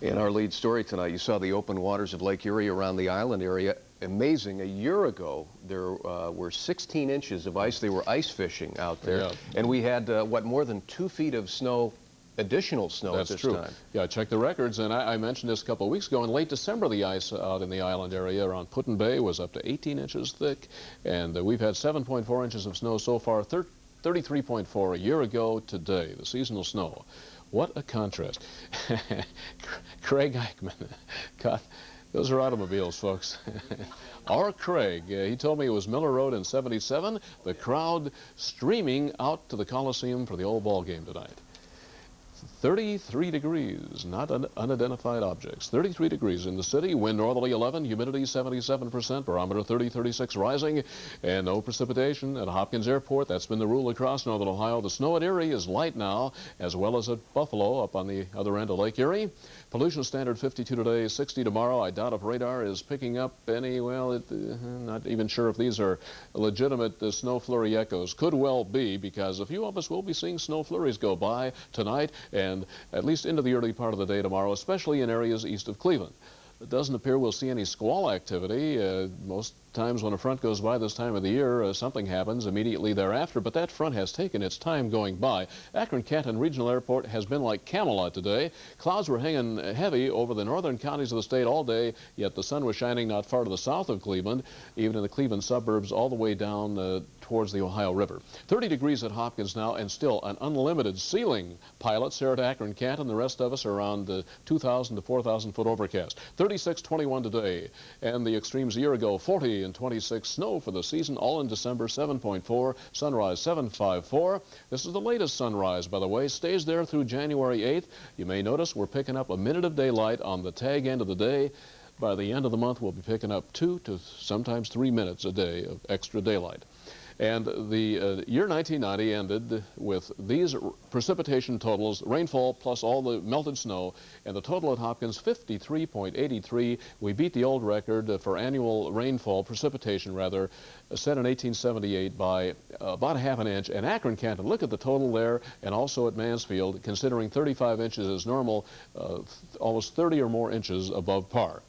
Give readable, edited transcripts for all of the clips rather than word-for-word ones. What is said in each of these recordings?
In our lead story tonight, you saw the open waters of Lake Erie around the island area. Amazing. A year ago, there were 16 inches of ice. They were ice fishing out there. Yeah. And we had, what, more than 2 feet of snow, additional snow at this time. Yeah, check the records. And I mentioned this a couple of weeks ago. In late December, the ice out in the island area around Put-in Bay was up to 18 inches thick. And we've had 7.4 inches of snow so far, 33.4 a year ago today, the seasonal snow. What a contrast. Craig Eichmann. God, those are automobiles, folks. Our Craig, he told me it was Miller Road in 77. The crowd streaming out to the Coliseum for the old ball game tonight. 33 degrees, not unidentified objects. 33 degrees in the city, wind northerly 11, humidity 77%, barometer 30-36 rising, and no precipitation at Hopkins Airport. That's been the rule across northern Ohio. The snow at Erie is light now, as well as at Buffalo up on the other end of Lake Erie. Pollution standard 52 today, 60 tomorrow. I doubt if radar is picking up any, well, not even sure if these are legitimate snow flurry echoes. Could well be, because a few of us will be seeing snow flurries go by tonight and at least into the early part of the day tomorrow, especially in areas east of Cleveland. It doesn't appear we'll see any squall activity. Most times when a front goes by this time of the year, something happens immediately thereafter, but that front has taken its time going by. Akron-Canton Regional Airport has been like Camelot today. Clouds were hanging heavy over the northern counties of the state all day, yet the sun was shining not far to the south of Cleveland, even in the Cleveland suburbs all the way down towards the Ohio River. 30 degrees at Hopkins now, and still an unlimited ceiling. Pilots here at Akron-Canton, the rest of us are around 2,000 to 4,000 foot overcast. 36-21 today, and the extremes a year ago, 40 and 26. Snow for the season, all in December, 7.4. Sunrise, 7.54. This is the latest sunrise, by the way. Stays there through January 8th. You may notice we're picking up a minute of daylight on the tag end of the day. By the end of the month, we'll be picking up 2 to sometimes 3 minutes a day of extra daylight. And the year 1990 ended with these precipitation totals, rainfall plus all the melted snow, and the total at Hopkins, 53.83. We beat the old record for annual rainfall, precipitation rather, set in 1878 by about ½ an inch. And Akron-Canton, look at the total there, and also at Mansfield, considering 35 inches is normal, almost 30 or more inches above par.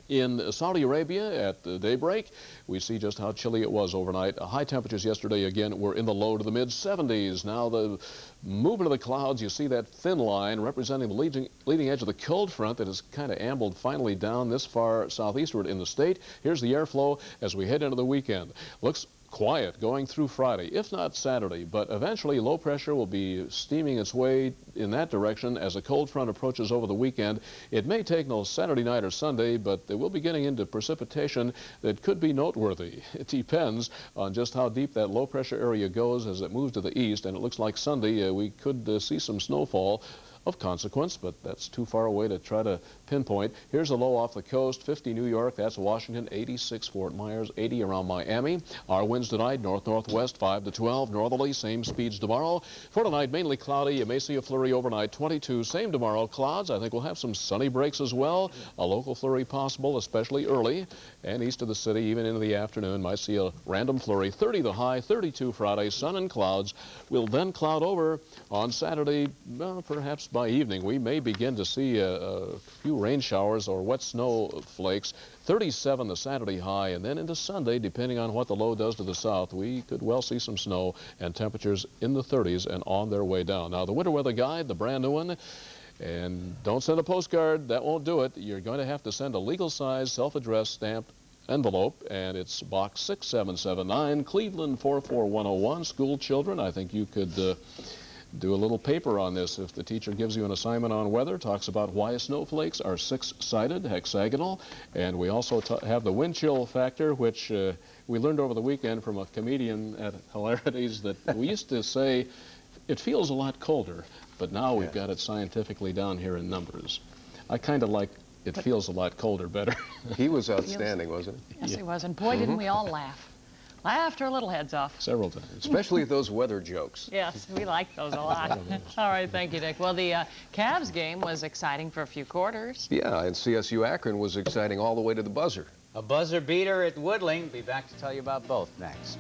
In Saudi Arabia at daybreak, we see just how chilly it was overnight. High temperatures yesterday again were in the low to the mid-70s. Now the movement of the clouds, you see that thin line representing the leading edge of the cold front that has kind of ambled finally down this far southeastward in the state. Here's the airflow as we head into the weekend. Looks quiet going through Friday, if not Saturday, but eventually low pressure will be steaming its way in that direction as a cold front approaches over the weekend. It may take no Saturday night or Sunday, but they will be getting into precipitation that could be noteworthy. It depends on just how deep that low pressure area goes as it moves to the east, and it looks like Sunday we could see some snowfall of consequence, but that's too far away to try to pinpoint. Here's a low off the coast, 50 New York, that's Washington, 86 Fort Myers, 80 around Miami. Our winds tonight, north-northwest, 5 to 12, northerly, same speeds tomorrow. For tonight, mainly cloudy. You may see a flurry overnight, 22, same tomorrow. Clouds, I think we'll have some sunny breaks as well. A local flurry possible, especially early, and east of the city, even into the afternoon, might see a random flurry. 30 the high, 32 Friday, sun and clouds. Will then cloud over on Saturday, well, perhaps by evening. We may begin to see a few rain showers or wet snow flakes. 37 the Saturday high, and then into Sunday, depending on what the low does to the south, we could well see some snow and temperatures in the 30s and on their way down. Now, the winter weather guide, the brand new one, and don't send a postcard. That won't do it. You're going to have to send a legal size, self-addressed, stamped envelope, and it's box 6779, Cleveland 44101. School children, I think you could do a little paper on this if the teacher gives you an assignment on weather, talks about why snowflakes are 6-sided, hexagonal, and we also have the wind chill factor, which we learned over the weekend from a comedian at Hilarities that we used to say it feels a lot colder, but now we've got it scientifically down here in numbers. I kind of like it feels a lot colder better. He was outstanding, wasn't he? Yes, he was, and boy, didn't we all laugh. Laughed our little heads off. Several times. Especially those weather jokes. Yes, we like those a lot. All right, thank you, Dick. Well, the Cavs game was exciting for a few quarters. Yeah, and CSU Akron was exciting all the way to the buzzer. A buzzer beater at Woodling. Be back to tell you about both next.